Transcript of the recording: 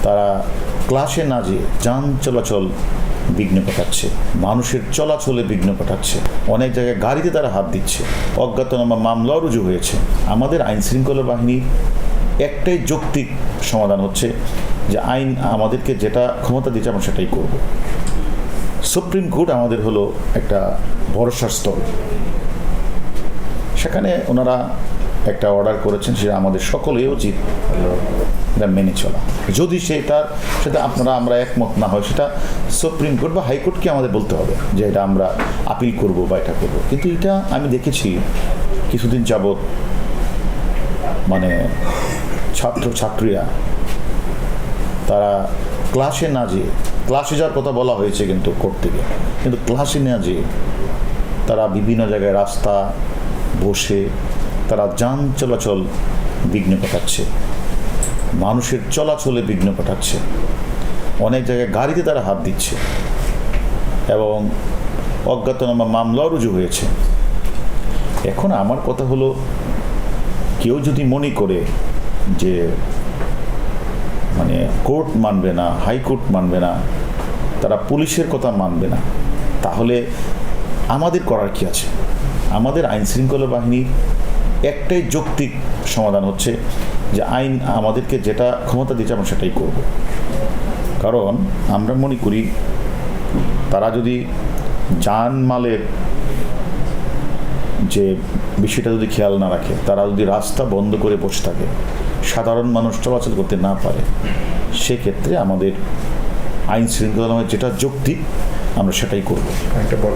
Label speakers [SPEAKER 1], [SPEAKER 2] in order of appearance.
[SPEAKER 1] তারা ক্লাসে না যেয়ে যান চলাচল বিঘ্ন ঘটাচ্ছে, মানুষের চলাচলে বিঘ্ন ঘটাচ্ছে, অনেক জায়গায় গাড়িতে তারা হাত দিচ্ছে, অজ্ঞাতনামা মামলাও রুজু হয়েছে। আমাদের আইন শৃঙ্খলা বাহিনীর একটাই যৌক্তিক সমাধান হচ্ছে যে আইন আমাদেরকে যেটা ক্ষমতা দিচ্ছে আমরা সেটাই করব। সুপ্রিম কোর্ট আমাদের হলো একটা ভরসার স্থল, সেখানে ওনারা একটা অর্ডার করেছেন, সেটা আমাদের সকলেই উচিত এটা মেনে চলা। যদি সেটার সেটা আমরা একমত না হয়, সেটা সুপ্রিম কোর্ট বা হাইকোর্টকে আমাদের বলতে হবে যে এটা আমরা আপিল করব বা এটা করব। কিন্তু এটা আমি দেখেছি কিছুদিন যাবৎ মানে ছাত্রীরা তারা ক্লাসে না যেয়ে, ক্লাসে যাওয়ার কথা বলা হয়েছে কিন্তু কোর্ট থেকে, কিন্তু ক্লাসে না যেয়ে তারা বিভিন্ন জায়গায় রাস্তা বসে তারা যান চলাচল বিঘ্ন ঘটাচ্ছে, মানুষের চলাচলে বিঘ্ন ঘটাচ্ছে, অনেক জায়গায় গাড়িতে তারা হাত দিচ্ছে এবং অজ্ঞাতনামা মামলাও রুজু হয়েছে। এখন আমার কথা হলো, কেউ যদি মনে করে যে মানে কোর্ট মানবে না, হাইকোর্ট মানবে না, তারা পুলিশের কথা মানবে না, তাহলে আমাদের করার কি আছে? আমাদের আইন শৃঙ্খলা বাহিনীর একটাই যৌক্তিক সমাধান হচ্ছে যে আইন আমাদেরকে যেটা ক্ষমতা দিচ্ছে আমরা সেটাই করব। কারণ আমরা মনে করি তারা যদি জানমালের যে বিষয়টা যদি খেয়াল না রাখে, তারা যদি রাস্তা বন্ধ করে বসে থাকে, সাধারণ মানুষ চলাচল করতে না পারে, সেক্ষেত্রে আমাদের আইন শৃঙ্খলা যেটা যৌক্তিক আমরা সেটাই করব।
[SPEAKER 2] একটা বড়